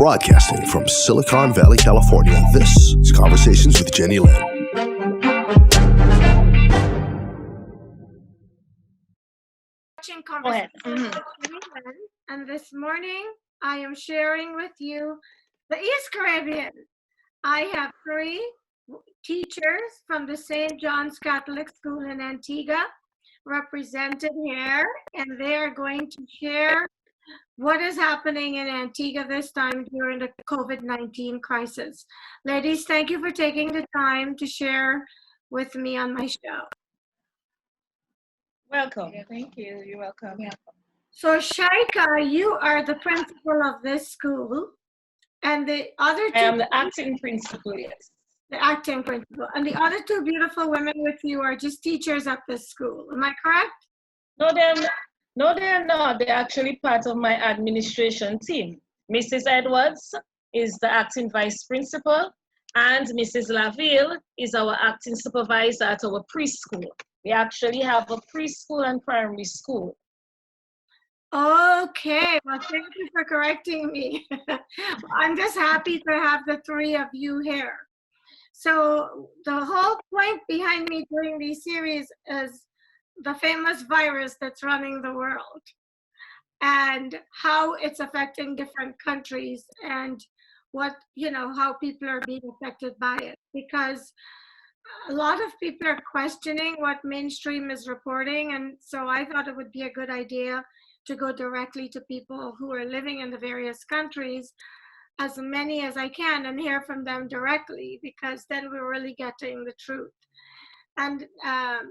Broadcasting from Silicon Valley, California, this is Conversations with Jennylyn. And this morning I am sharing with you the East Caribbean. I have 3 teachers from the St. John's Catholic School in Antigua represented here, and they are going to share what is happening in Antigua this time during the COVID-19 crisis. Ladies, thank you for taking the time to share with me on my show. Welcome. Yeah, thank you. You're welcome. Yeah. So Shyka, you are the principal of this school, and the other 2— I am the acting principal, yes. The acting principal. And the other 2 beautiful women with you are just teachers at this school. Am I correct? No, they're not. They're actually part of my administration team. Mrs. Edwards is the acting vice principal, and Mrs. Laville is our acting supervisor at our preschool. We actually have a preschool and primary school. Okay, well, thank you for correcting me. I'm just happy to have the 3 of you here. So the whole point behind me doing these series is the famous virus that's running the world and how it's affecting different countries and how people are being affected by it, because a lot of people are questioning what mainstream is reporting. And so I thought it would be a good idea to go directly to people who are living in the various countries, as many as I can, and hear from them directly, because then we're really getting the truth. And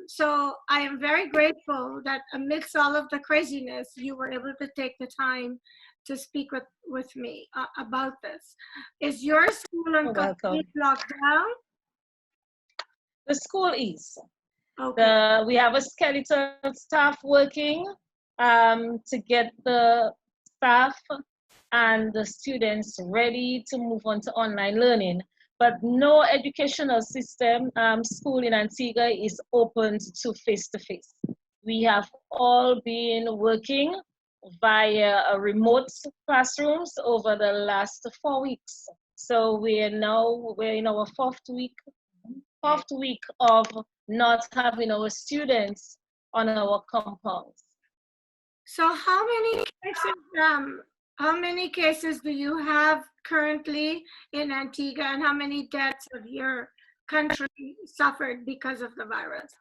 so I am very grateful that amidst all of the craziness, you were able to take the time to speak with me about this. Is your school on complete lockdown? The school is. Okay. We have a skeleton staff working to get the staff and the students ready to move on to online learning. But no educational system school in Antigua is open to face-to-face. We have all been working via remote classrooms over the last 4 weeks. So we're in our fourth week of not having our students on our compounds. So how many cases do you have currently in Antigua, and how many deaths of your country suffered because of the virus?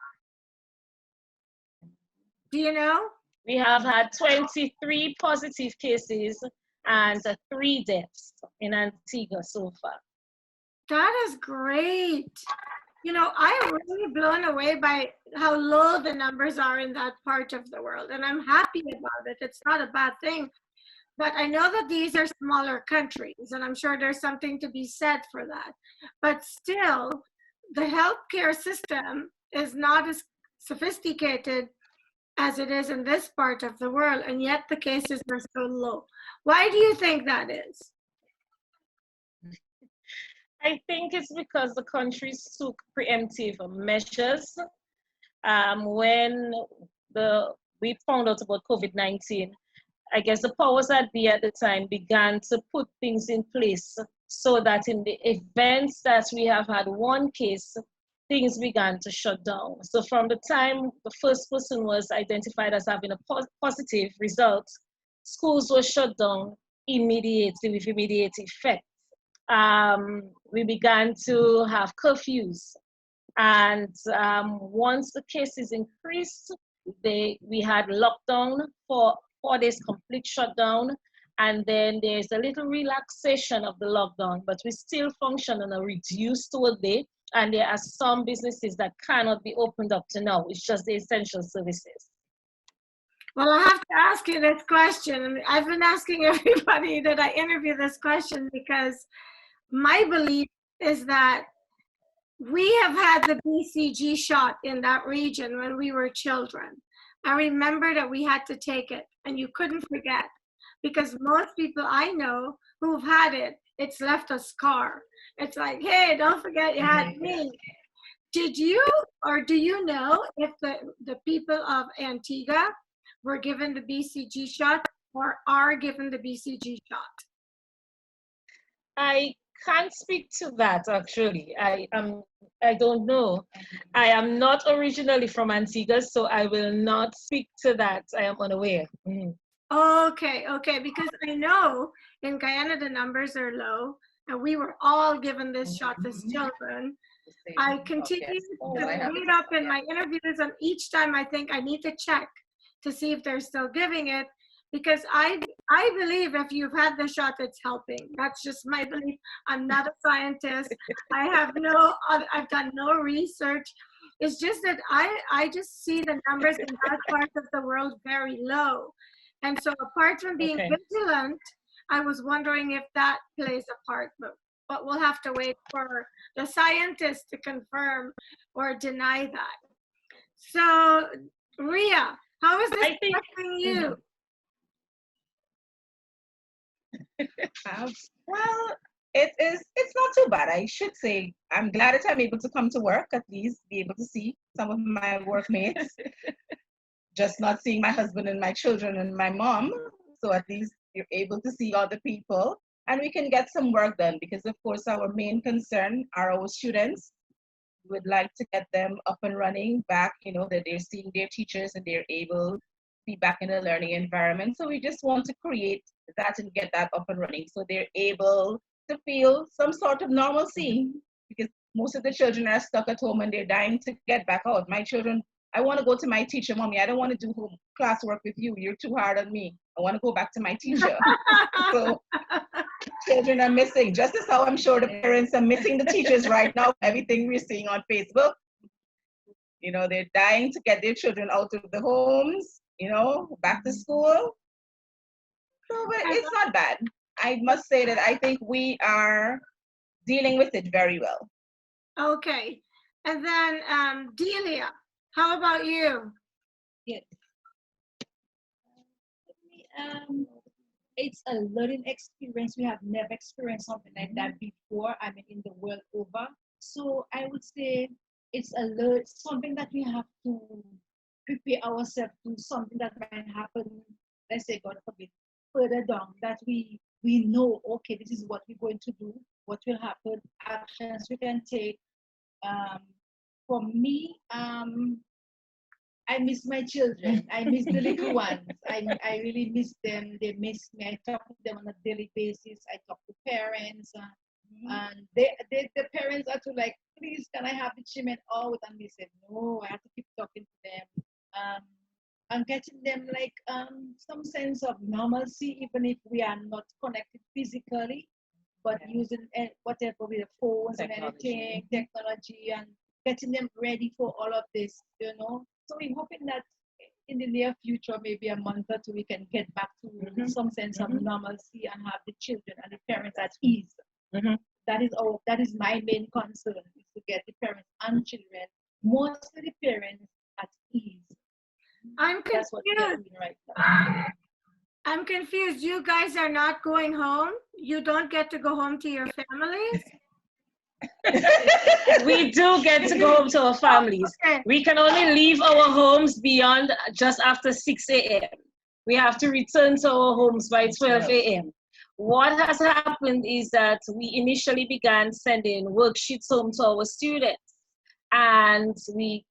Do you know? We have had 23 positive cases and 3 deaths in Antigua so far. That is great. I'm really blown away by how low the numbers are in that part of the world, and I'm happy about it. It's not a bad thing. But I know that these are smaller countries, and I'm sure there's something to be said for that. But still, the healthcare system is not as sophisticated as it is in this part of the world, and yet the cases are so low. Why do you think that is? I think it's because the countries took preemptive measures. When we found out about COVID-19, I guess the powers that be at the time began to put things in place so that in the event that we have had 1 case, things began to shut down. So from the time the first person was identified as having a positive result, schools were shut down immediately with immediate effect. We began to have curfews, and once the cases increased, we had lockdown for 4 days, complete shutdown, and then there's a little relaxation of the lockdown, but we still function on a reduced day, and there are some businesses that cannot be opened up to now. It's just the essential services. Well, I have to ask you this question. I've been asking everybody that I interview this question because my belief is that we have had the BCG shot in that region when we were children. I remember that we had to take it, and you couldn't forget, because most people I know who've had it, it's left a scar. It's like, hey, don't forget you had me. Did you, or do you know if the people of Antigua were given the BCG shot or are given the BCG shot? I can't speak to that actually. I don't know. I am not originally from Antigua, so I will not speak to that. I am unaware. Mhm. Okay, okay, because I know in Guyana the numbers are low, and we were all given this shot as children. I continue to read up in my interviews, and each time I think I need to check to see if they're still giving it, because I believe if you've had the shot, it's helping. That's just my belief. I'm not a scientist. I've done no research. It's just that I just see the numbers in that part of the world very low. And so apart from being Okay. vigilant, I was wondering if that plays a part, but we'll have to wait for the scientists to confirm or deny that. So, Rhea, how is this I think affecting you? Well, it's not too bad. I should say I'm glad that I'm able to come to work, at least be able to see some of my workmates. Just not seeing my husband and my children and my mom. So at least you're able to see other people and we can get some work done, because of course our main concern are our students. We would like to get them up and running back, that they're seeing their teachers and they're able to be back in a learning environment. So we just want to create that and get that up and running so they're able to feel some sort of normalcy, because most of the children are stuck at home and they're dying to get back out. My children, I want to go to my teacher, Mommy. I don't want to do home classwork with you. You're too hard on me. I want to go back to my teacher. So children are missing, just as how I'm sure the parents are missing the teachers right now. Everything we're seeing on Facebook, they're dying to get their children out of the homes, back to school. So but it's not bad. I must say that I think we are dealing with it very well. Okay. And then Delia, how about you? Yes. It's a learning experience. We have never experienced something like that before. I mean, in the world over. So I would say it's something that we have to prepare ourselves to, something that might happen. Let's say, God forbid, further down, that we know, okay, this is what we're going to do, what will happen, actions we can take. For me, I miss my children. I miss the little ones. I really miss them. They miss me. I talk to them on a daily basis. I talk to parents. And the parents are to like, please, can I have the children out? And they said, no, I have to keep talking to them. And getting them like some sense of normalcy, even if we are not connected physically, but using whatever with the phones and anything, technology, and getting them ready for all of this, So we're hoping that in the near future, maybe a month or two, we can get back to some sense of normalcy and have the children and the parents at ease. That is my main concern, is to get the parents and children, mostly the parents, at ease. I'm confused. That's what we are doing right now. I'm confused. You guys are not going home? You don't get to go home to your families? We do get to go home to our families. Okay. We can only leave our homes beyond just after 6 a.m. We have to return to our homes by 12 a.m. What has happened is that we initially began sending worksheets home to our students, and we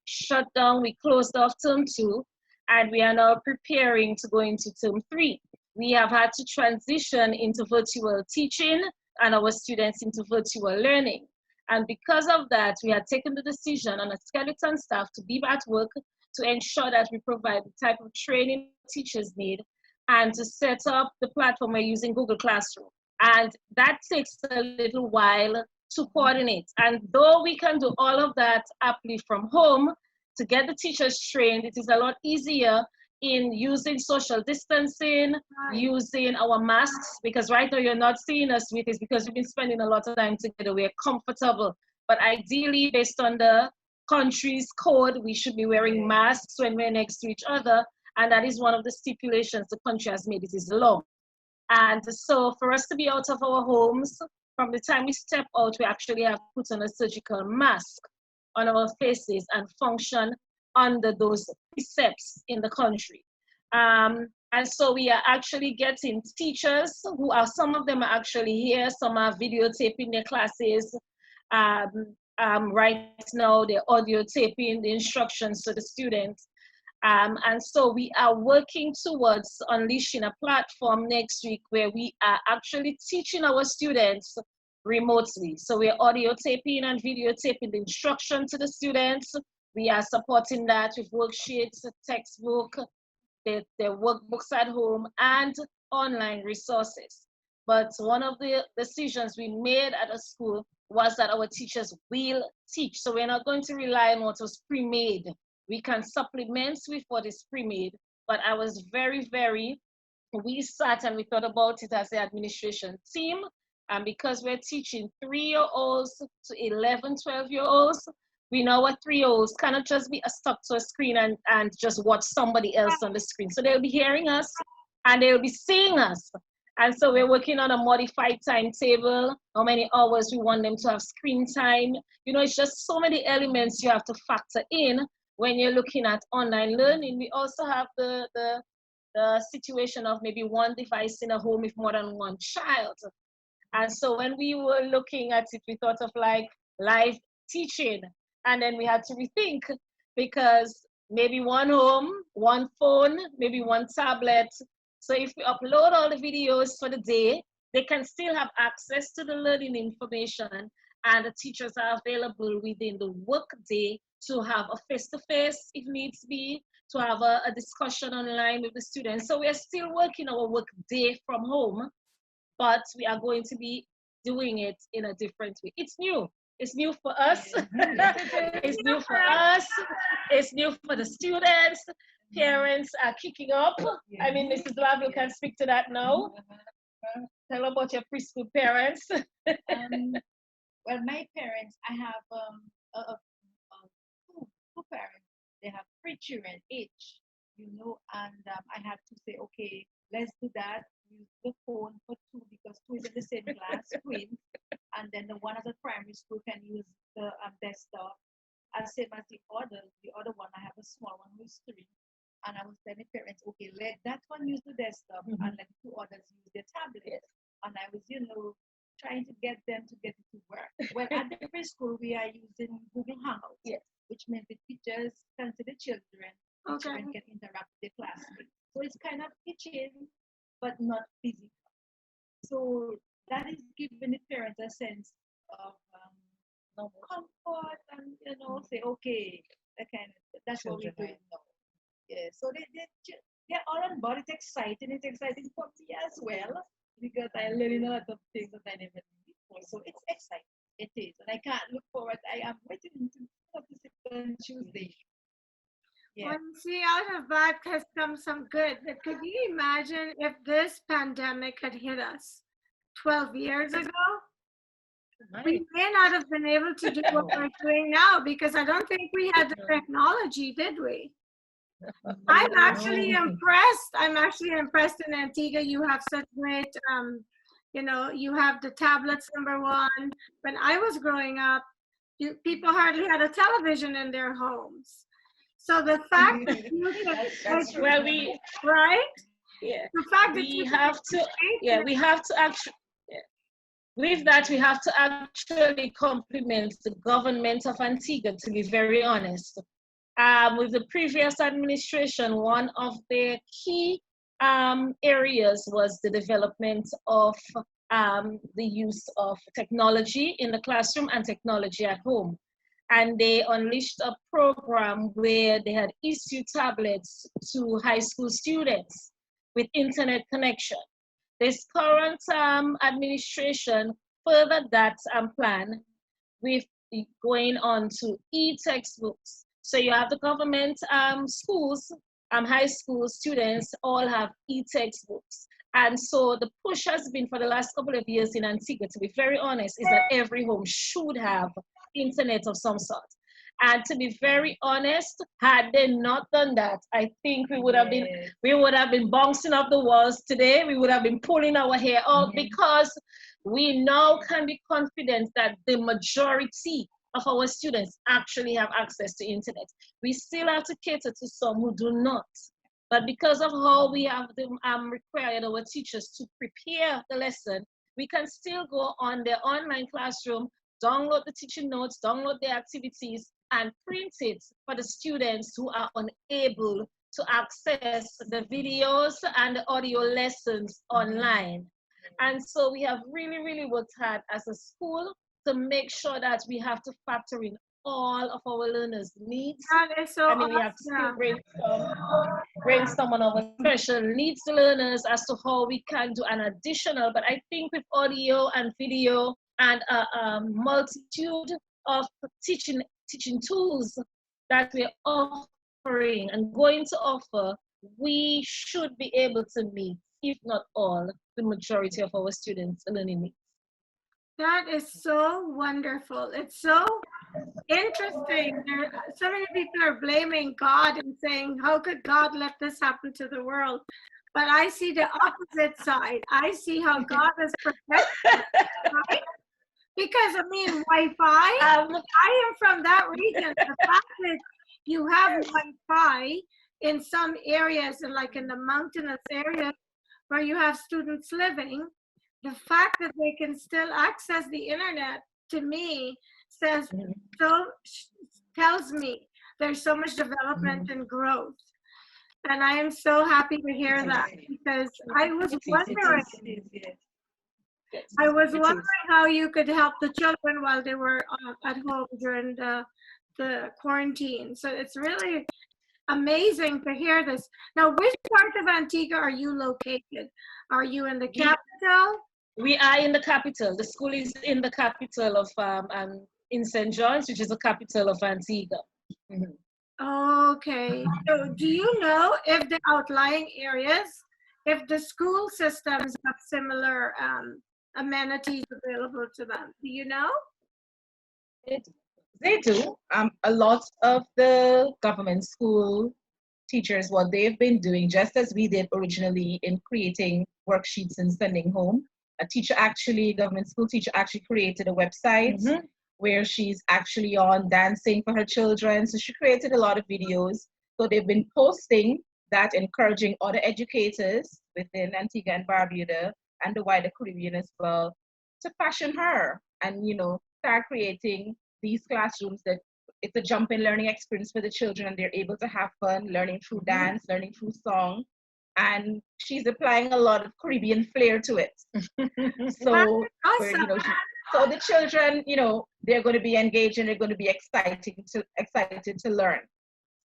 closed off term 2, and we are now preparing to go into term 3. We have had to transition into virtual teaching and our students into virtual learning. And because of that, we had taken the decision on a skeleton staff to be at work to ensure that we provide the type of training teachers need and to set up the platform we're using, Google Classroom. And that takes a little while to coordinate. And though we can do all of that aptly from home, to get the teachers trained, it is a lot easier in using social distancing, using our masks, because right now you're not seeing us with this because we've been spending a lot of time together. We're comfortable. But ideally, based on the country's code, we should be wearing masks when we're next to each other. And that is one of the stipulations the country has made. It is law. And so for us to be out of our homes, from the time we step out, we actually have to put on a surgical mask on our faces and function under those precepts in the country. And so we are actually getting teachers who are, some of them are actually here, some are videotaping their classes. Right now, they're audio taping the instructions to the students. And so we are working towards unleashing a platform next week where we are actually teaching our students remotely. So we're audio taping and videotaping the instruction to the students. We are supporting that with worksheets, textbook, their workbooks at home, and online resources. But one of the decisions we made at a school was that our teachers will teach. So we're not going to rely on what was pre-made. We can supplement with what is pre-made. But I was we sat and we thought about it as the administration team. And because we're teaching 3-year-olds to 11, 12-year-olds, we know what 3-year-olds cannot just be stuck to a screen and just watch somebody else on the screen. So they'll be hearing us and they'll be seeing us. And so we're working on a modified timetable, how many hours we want them to have screen time. You know, it's just so many elements you have to factor in when you're looking at online learning. We also have the situation of maybe one device in a home with more than one child. And so when we were looking at it, we thought of like live teaching. And then we had to rethink, because maybe one home, one phone, maybe one tablet. So if we upload all the videos for the day, they can still have access to the learning information, and the teachers are available within the work day to have a face-to-face if needs be, to have a discussion online with the students. So we are still working our work day from home, but we are going to be doing it in a different way. It's new. It's new for us. It's new for us. It's new for the students. Parents are kicking up. I mean, Mrs. Laville can speak to that now. Tell about your preschool parents. Well, my parents, I have two parents. They have 3 children each, and I had to say, okay, let's do that. Use the phone for 2 because 2 is in the same class, twins. And then the one at the primary school can use the desktop. As same as the other one, I have a small one who's 3. And I was telling parents, okay, let that one use the desktop and let the 2 others use their tablet. And I was, trying to get them to get it to work. Well, at the preschool, we are using Google Hangouts, which means the teachers can see the children. The children can interact with their classmates. So it's kind of teaching, but not physical. So that is giving the parents a sense of comfort and, say, okay, that's what we're doing now. Yeah, so they're all on board. It's exciting. It's exciting for me as well, because I'm learning a lot of things that I never knew before. So it's exciting. It is. And I can't look forward. I am waiting to participate on Tuesday. Yeah. Well, see, out of bad has come some good. But could you imagine if this pandemic had hit us 12 years ago? We may not have been able to do what we're doing now, because I don't think we had the technology, did we? I'm actually impressed. I'm actually impressed in Antigua. You have such great, you have the tablets, number one. When I was growing up, people hardly had a television in their homes. So the fact that you can, right? Yeah. The fact that we have to actually. With that, we have to actually compliment the government of Antigua, to be very honest. With the previous administration, one of the key areas was the development of the use of technology in the classroom and technology at home. And they unleashed a program where they had issued tablets to high school students with internet connection. This current administration furthered that plan with going on to e-textbooks. So you have the government schools, high school students all have e-textbooks. And so the push has been for the last couple of years in Antigua, to be very honest, is that every home should have internet of some sort. And to be very honest, had they not done that, I think we would have been bouncing off the walls today. We would have been pulling our hair out, because we now can be confident that the majority of our students actually have access to internet. We still have to cater to some who do not. But because of how we have required our teachers to prepare the lesson, we can still go on their online classroom, download the teaching notes, download the activities, and print it for the students who are unable to access the videos and the audio lessons online. And so we have really, really worked hard as a school to make sure that we have to factor in all of our learners' needs. That is so I mean, we have to still brainstorm on our special needs learners as to how we can do an additional, but I think with audio and video and a multitude of teaching tools that we're offering and going to offer, we should be able to meet, if not all, the majority of our students' learning needs. That is so wonderful. It's so interesting. So many people are blaming God and saying, how could God let this happen to the world? But I see the opposite side. I see how God has protected, right? Because, I mean, Wi-Fi, I am from that region. The fact that you have Wi-Fi in some areas, and like in the mountainous areas where you have students living, the fact that they can still access the internet, to me, tells me there's so much development and growth. And I am so happy to hear that, because I was wondering how you could help the children while they were at home during the quarantine. So it's really amazing to hear this. Now, which part of Antigua are you located? Are you in the capital? We are in the capital. The school is in the capital of in St. John's, which is the capital of Antigua. Okay. So do you know if the outlying areas, if the school systems have similar amenities available to them? Do you know? They do. A lot of the government school teachers, what they've been doing, just as we did originally in creating worksheets and sending home, government school teacher actually created a website where she's actually on dancing for her children. So she created a lot of videos. So they've been posting that, encouraging other educators within Antigua and Barbuda and the wider Caribbean as well to fashion her and, start creating these classrooms that it's a jump in learning experience for the children, and they're able to have fun learning through dance, learning through song. And she's applying a lot of Caribbean flair to it. So, awesome. So the children, they're going to be engaged and they're going to be excited to learn.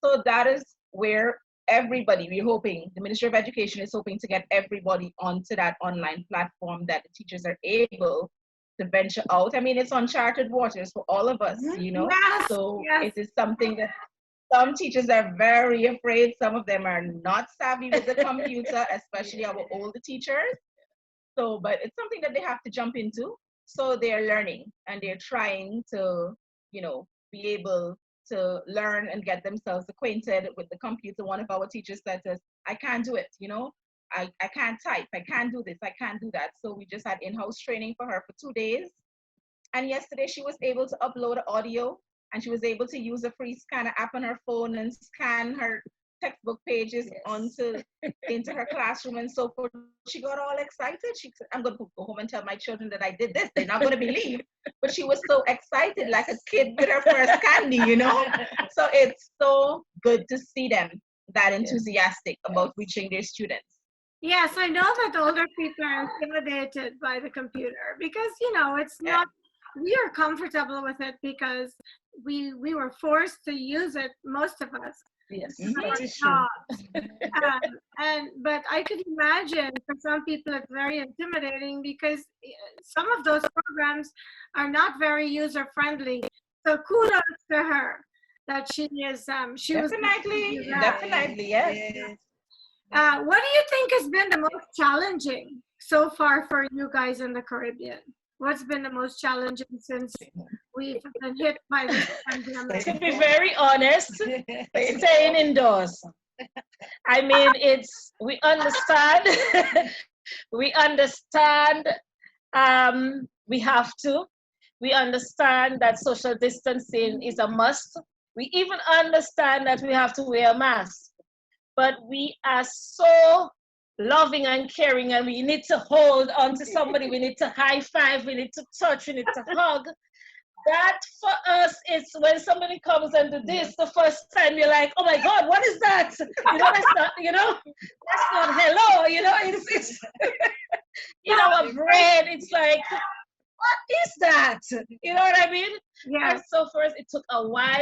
So that is where we're hoping, the Ministry of Education is hoping to get everybody onto that online platform that the teachers are able to venture out. I mean, it's uncharted waters for all of us, Yes, so yes. it is something that some teachers are very afraid. Some of them are not savvy with the computer, especially our older teachers. So, but it's something that they have to jump into. So they're learning and they're trying to, be able to learn and get themselves acquainted with the computer. One of our teachers said to us, I can't do it, I can't type, I can't do this, I can't do that. So we just had in-house training for her for 2 days. And yesterday she was able to upload audio, and she was able to use a free scanner app on her phone and scan her textbook pages into her classroom and so forth. She got all excited. She said, I'm going to go home and tell my children that I did this. They're not going to believe. But she was so excited, like a kid with her first candy, So it's so good to see them that enthusiastic about reaching their students. Yes, I know that older people are intimidated by the computer because, it's not, we are comfortable with it because we were forced to use it, most of us. Yes, that is true. But I could imagine for some people it's very intimidating because some of those programs are not very user friendly. So kudos to her that she is. She definitely, yes. What do you think has been the most challenging so far for you guys in the Caribbean? What's been the most challenging since we've been hit by this pandemic? To be very honest, staying indoors. I mean, we understand, we understand, we have to. We understand that social distancing is a must. We even understand that we have to wear a mask. but we are so loving and caring, and we need to hold on to somebody, we need to high five, we need to touch, we need to hug. That for us is when somebody comes and do this the first time, you're like, oh my God, what is that? You know, that's not, that's not hello, it's in our brain, it's like, what is that? You know what I mean? Yeah. And so for us, it took a while,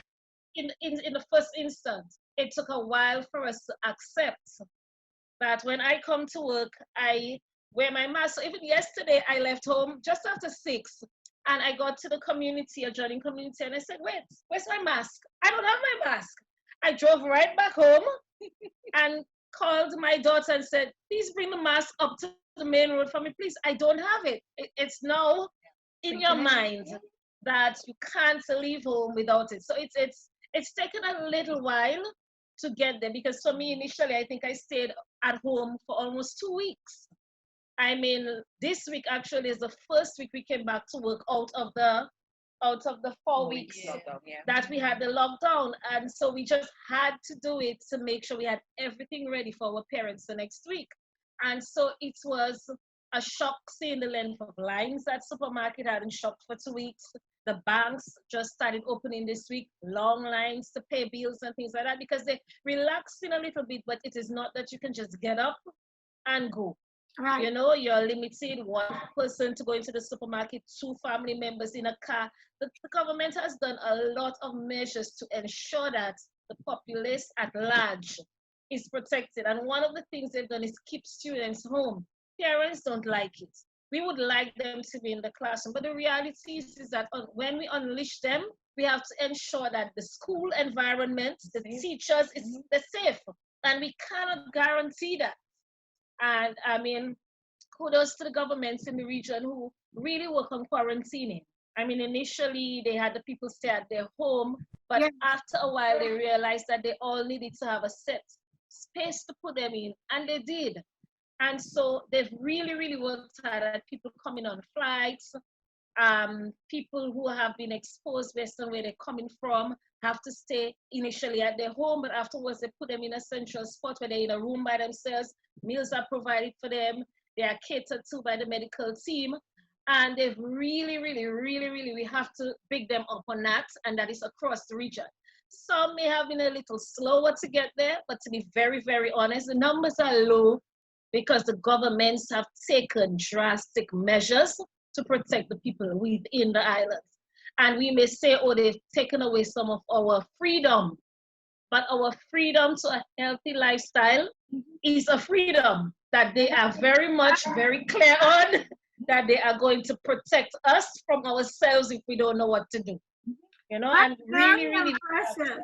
in the first instance, it took a while for us to accept that when I come to work, I wear my mask. So even yesterday, I left home just after 6, and I got to the community, adjoining community, and I said, wait, where's my mask? I don't have my mask. I drove right back home and called my daughter and said, please bring the mask up to the main road for me, please. I don't have it. It's now in your mind that you can't leave home without it. So it's taken a little while to get there, because for me initially, I think I stayed at home for almost 2 weeks. I mean, this week actually is the first week we came back to work out of the 4 weeks that we had the lockdown. And so we just had to do it to make sure we had everything ready for our parents the next week. And so it was a shock seeing the length of lines that supermarket hadn't shopped for 2 weeks. The banks just started opening this week, long lines to pay bills and things like that, because they relaxing a little bit, but it is not that you can just get up and go. Right. You're limited, one person to go into the supermarket, 2 family members in a car. The government has done a lot of measures to ensure that the populace at large is protected. And one of the things they've done is keep students home. Parents don't like it. We would like them to be in the classroom, but the reality is that when we unleash them, we have to ensure that the school environment, the teachers, they're safe, and we cannot guarantee that. And I mean, kudos to the governments in the region who really work on quarantining. I mean, initially they had the people stay at their home, but after a while they realized that they all needed to have a set space to put them in, and they did. And so they've really, really worked hard at people coming on flights. People who have been exposed based on where they're coming from have to stay initially at their home, but afterwards they put them in a central spot where they're in a room by themselves. Meals are provided for them. They are catered to by the medical team. And they've really, really, really, really, we have to big them up on that, and that is across the region. Some may have been a little slower to get there, but to be very, very honest, the numbers are low because the governments have taken drastic measures to protect the people within the islands. And we may say, oh, they've taken away some of our freedom, but our freedom to a healthy lifestyle is a freedom that they are very much, very clear on, that they are going to protect us from ourselves if we don't know what to do. And really, really impressive.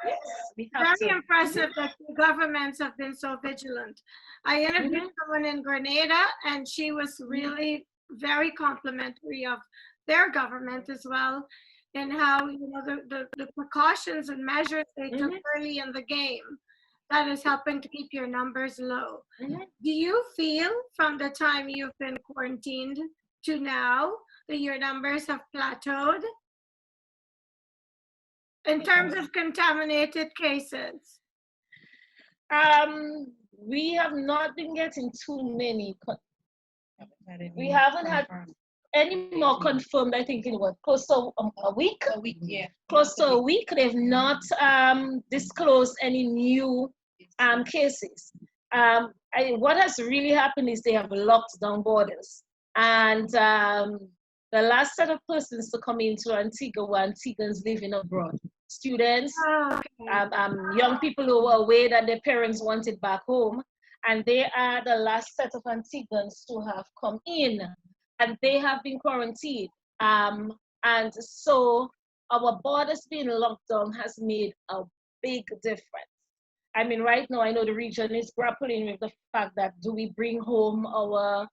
Yes, we have very impressive that the governments have been so vigilant. I interviewed someone in Grenada, and she was really very complimentary of their government as well, and how the precautions and measures they took early in the game that is helping to keep your numbers low. Do you feel from the time you've been quarantined to now that your numbers have plateaued in terms of contaminated cases? We have not been getting too many. We haven't had any more confirmed, I think, in close to a week? A week, yeah. Close to a week. They've not disclosed any new cases. What has really happened is they have locked down borders. And the last set of persons to come into Antigua were Antiguans living abroad. Students, young people who were aware that their parents wanted back home. And they are the last set of Antiguans to have come in. And they have been quarantined. And so our borders being locked down has made a big difference. I mean, right now, I know the region is grappling with the fact that do we bring home our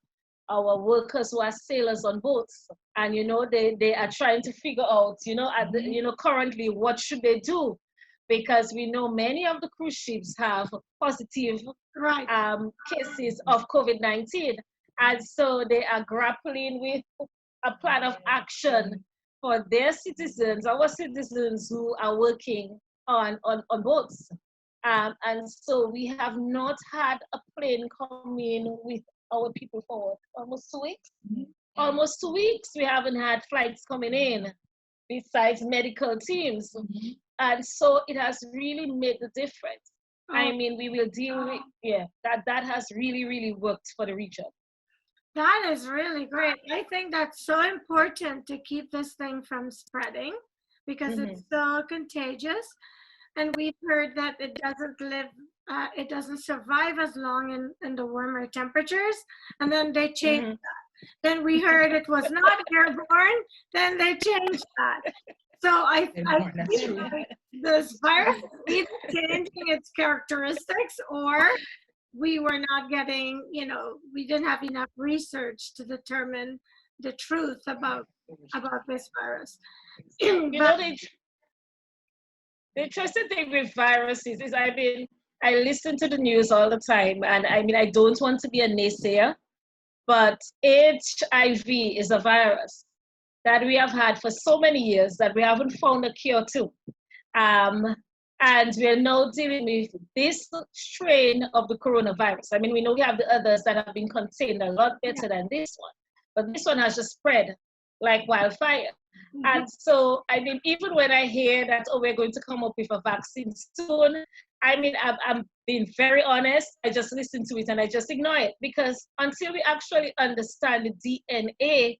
workers who are sailors on boats? And, they are trying to figure out, currently what should they do? Because we know many of the cruise ships have positive cases of COVID-19. And so they are grappling with a plan of action for their citizens, our citizens who are working on boats. And so we have not had a plane come in with our people for what, almost 2 weeks? Almost 2 weeks we haven't had flights coming in besides medical teams. And so it has really made the difference. I mean, we will deal with, that has really worked for the region. That is really great. I think that's so important to keep this thing from spreading because it's so contagious. And we've heard that it doesn't survive as long in the warmer temperatures. And then they changed that. Then we heard it was not airborne. Then they changed that. So I think this virus is either changing its characteristics or we were not getting, we didn't have enough research to determine the truth about this virus. The interesting thing with viruses is I listen to the news all the time, and I mean, I don't want to be a naysayer, but HIV is a virus that we have had for so many years that we haven't found a cure to. And we're now dealing with this strain of the coronavirus. I mean, we know we have the others that have been contained a lot better than this one, but this one has just spread like wildfire. And so, I mean, even when I hear that, we're going to come up with a vaccine soon, I mean, I'm being very honest. I just listen to it and I just ignore it, because until we actually understand the DNA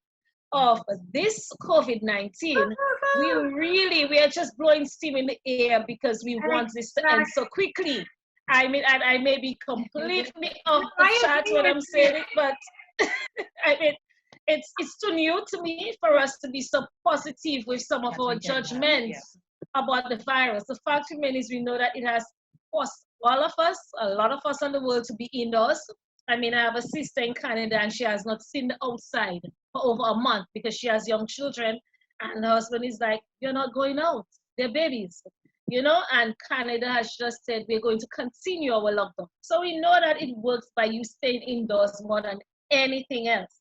of this COVID-19, we are just blowing steam in the air because we want this to end so quickly. I mean, and I may be completely off the chart when I'm saying it, but I mean, it's too new to me for us to be so positive with some of our judgments about the virus. The fact remains, we know that it has forced all of us, a lot of us in the world, to be indoors. I mean, I have a sister in Canada and she has not seen the outside for over a month because she has young children, and her husband is like, you're not going out, they're babies, and Canada has just said we're going to continue our lockdown. So we know that it works by you staying indoors more than anything else.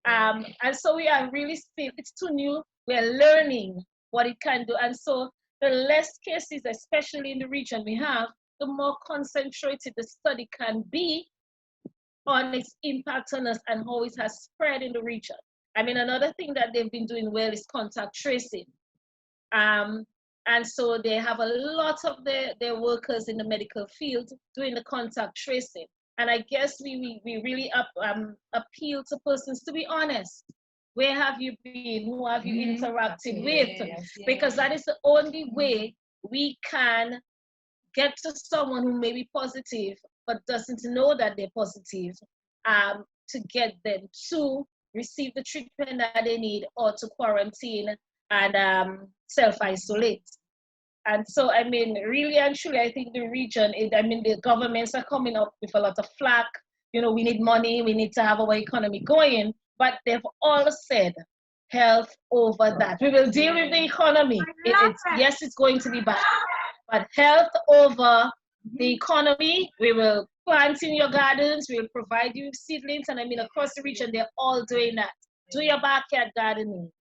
And so we are really still, it's too new, we're learning what it can do. And so the less cases, especially in the region we have, the more concentrated the study can be on its impact on us and how it has spread in the region. I mean, another thing that they've been doing well is contact tracing. And so they have a lot of their workers in the medical field doing the contact tracing. And I guess we really appeal to persons to be honest. Where have you been? Who have you interacted with? Because that is the only way we can get to someone who may be positive but doesn't know that they're positive, to get them to receive the treatment that they need or to quarantine and self-isolate. And so, I mean, really and truly, I think the region, the governments are coming up with a lot of flack. We need money, we need to have our economy going, but they've all said health over that. We will deal with the economy. Yes, it's going to be bad, but health over the economy. We will plant in your gardens, we will provide you with seedlings, and I mean, across the region, they're all doing that. Do your backyard gardening.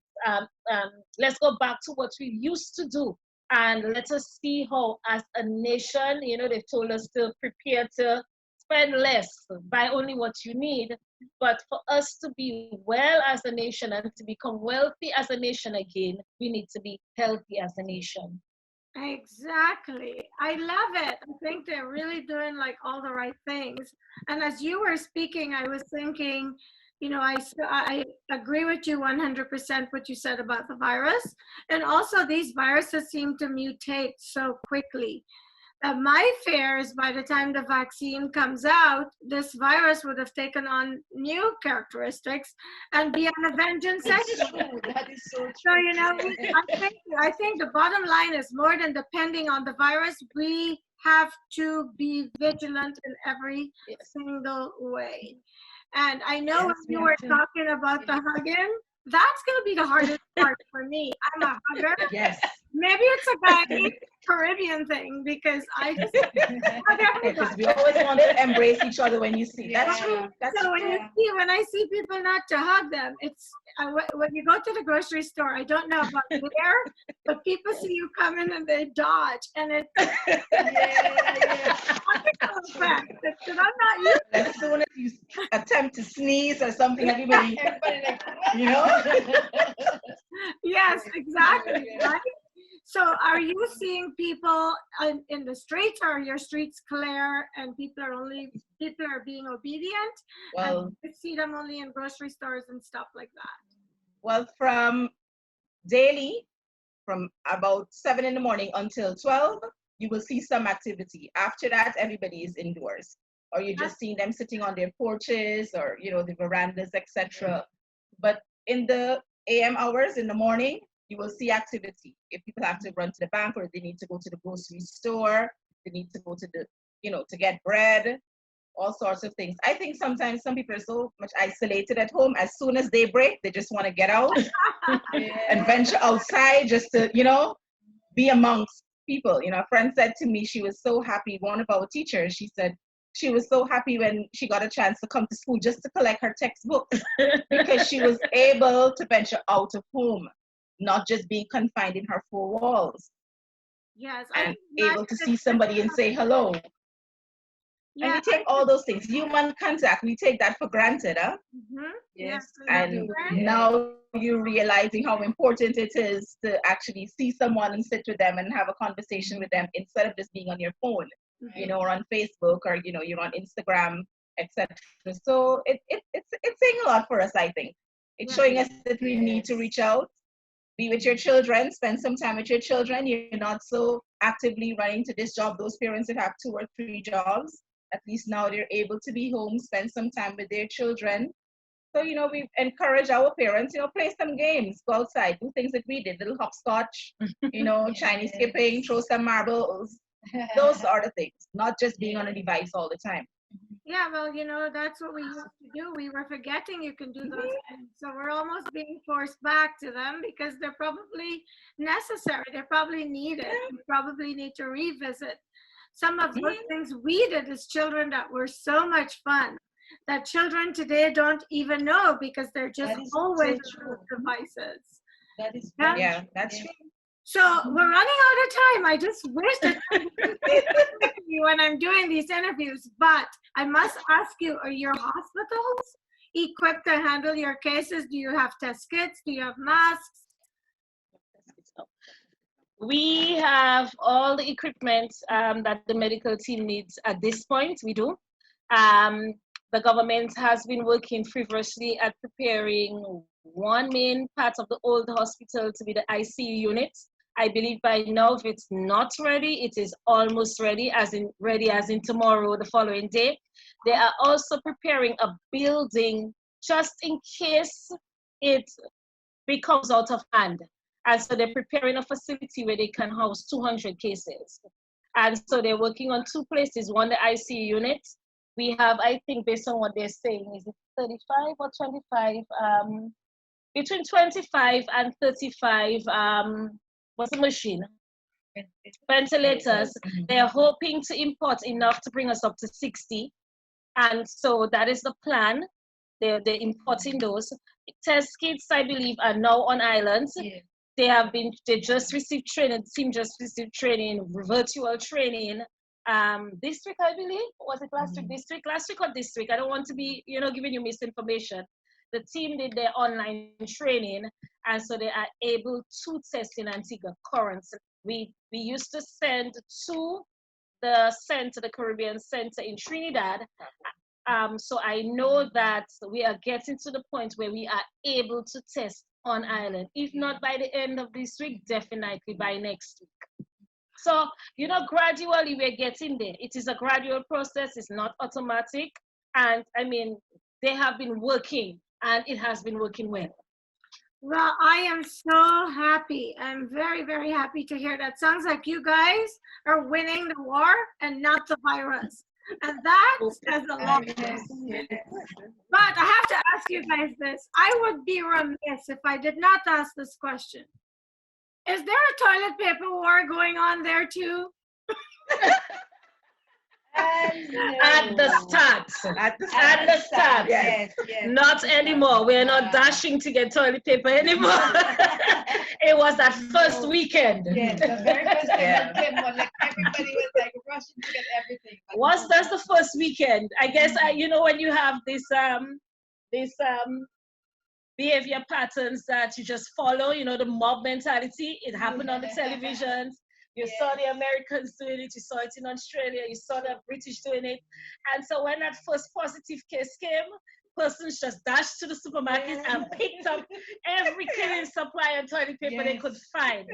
Let's go back to what we used to do. And let us see how, as a nation, they've told us to prepare to spend less, buy only what you need. But for us to be well as a nation and to become wealthy as a nation again, we need to be healthy as a nation. Exactly. I love it. I think they're really doing like all the right things. And as you were speaking, I was thinking, I agree with you 100% what you said about the virus. And also these viruses seem to mutate so quickly. My fear is by the time the vaccine comes out, this virus would have taken on new characteristics and be on a vengeance. That is so true. So, I think the bottom line is, more than depending on the virus, we have to be vigilant in every single way. And I know when you were talking about the hugging, that's going to be the hardest part for me. I'm a hugger. Yes. Maybe it's a Guyanese Caribbean thing, because I just hug everybody. Because we always want to embrace each other when you see. That's true. That's so true. when I see people not to hug them, when you go to the grocery store, I don't know about there, but people see you coming and they dodge, and it's wonderful effect. Because I'm not used. As soon as you attempt to sneeze or something, everybody like, you know? Yes, exactly. Right? So are you seeing people in the streets, or are your streets clear and people are being obedient? Well, and you see them only in grocery stores and stuff like that? Well, from daily, from about 7 in the morning until 12, you will see some activity. After that, everybody is indoors, or you're just seeing them sitting on their porches or, the verandas, etc. But in the AM hours in the morning, you will see activity. If people have to run to the bank, or they need to go to the grocery store, they need to go to the, to get bread, all sorts of things. I think sometimes some people are so much isolated at home. As soon as they break, they just want to get out and venture outside just to, be amongst people. A friend said to me, she was so happy. One of our teachers, she said she was so happy when she got a chance to come to school just to collect her textbooks because she was able to venture out of home, not just being confined in her four walls. Yes, and able to see somebody and say hello. And we take all those things, human contact, we take that for granted, huh? Mm-hmm. Yes. And now you're realizing how important it is to actually see someone and sit with them and have a conversation with them instead of just being on your phone, or on Facebook, or you're on Instagram, etc. So it's saying a lot for us, I think. It's showing us that we need to reach out, be with your children, spend some time with your children. You're not so actively running to this job. Those parents that have 2 or 3 jobs, at least now they're able to be home, spend some time with their children. So, we encourage our parents, play some games, go outside, do things that we did, little hopscotch, Chinese skipping, throw some marbles, those sort of things, not just being on a device all the time. Yeah, well, that's what we used to do. We were forgetting you can do those things. So we're almost being forced back to them because they're probably necessary. They're probably needed. We probably need to revisit some of those things we did as children that were so much fun that children today don't even know because they're just always on devices. That is that's true. So we're running out of time. I just wish that when I'm doing these interviews, but I must ask you, are your hospitals equipped to handle your cases? Do you have test kits? Do you have masks? We have all the equipment that the medical team needs at this point. We do. The government has been working feverishly at preparing one main part of the old hospital to be the ICU unit. I believe by now, if it's not ready, it is almost ready as in tomorrow, the following day. They are also preparing a building just in case it becomes out of hand. And so they're preparing a facility where they can house 200 cases. And so they're working on 2 places, one the ICU unit. We have, I think, based on what they're saying, is it 35 or 25? Between 25 and 35, what's the machine? Ventilators. They're hoping to import enough to bring us up to 60. And so that is the plan. They're importing those. Test kits, I believe, are now on islands. Yeah. They just received training, the team just received training, virtual training. District, I believe, was it last week? Last week or district? I don't want to be, giving you misinformation. The team did their online training, and so they are able to test in Antigua currently. We used to send to the center, the Caribbean Center in Trinidad. So I know that we are getting to the point where we are able to test on island. If not by the end of this week, definitely by next week. So, gradually we're getting there. It is a gradual process. It's not automatic. And I mean, they have been working and it has been working well. Well, I am so happy. I'm very, very happy to hear that. Sounds like you guys are winning the war and not the virus. And that says a lot. But I have to ask you guys this. I would be remiss if I did not ask this question. Is there a toilet paper war going on there too? At the start. At the At the start. Yes. Not anymore. We're not dashing to get toilet paper anymore. It was that first weekend. Yes, the very first thing that came on, like everybody was like rushing to get everything. Once that's the first weekend, I guess when you have this behavior patterns that you just follow, the mob mentality. It happened on the televisions. You saw the Americans doing it. You saw it in Australia. You saw the British doing it. And so when that first positive case came, persons just dashed to the supermarket and picked up every cleaning supply and toilet paper they could find.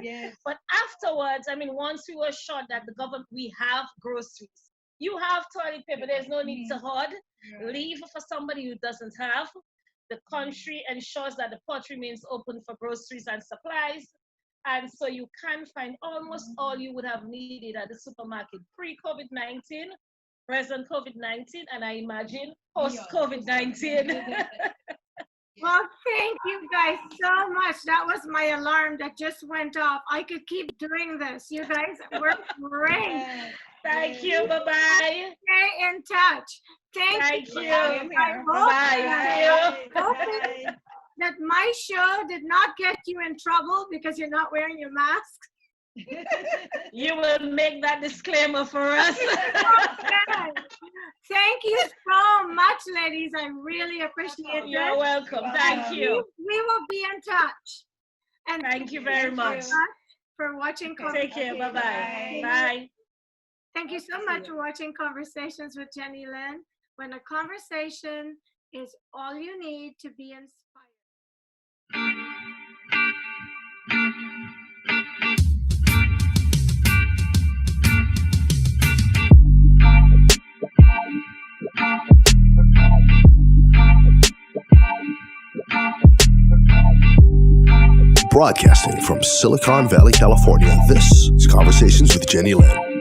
But afterwards, once we were assured that the government, we have groceries. You have toilet paper. There's no need to hoard. Leave for somebody who doesn't have. The country ensures that the port remains open for groceries and supplies. And so you can find almost all you would have needed at the supermarket pre-COVID-19, present COVID-19, and I imagine post-COVID-19. Well, thank you guys so much. That was my alarm that just went off. I could keep doing this. You guys were great. Thank you. Bye-bye. Stay in touch. Thank you. Bye. Bye. That my show did not get you in trouble because you're not wearing your mask. You will make that disclaimer for us. Okay. Thank you so much, ladies. I really appreciate it. You're welcome. Thank you. We will be in touch. And thank you very much for watching. Take care. Bye-bye. Bye. Thank you so much for watching Conversations with Jennylyn, when a conversation is all you need to be inspired. Broadcasting from Silicon Valley, California, this is Conversations with Jennylyn.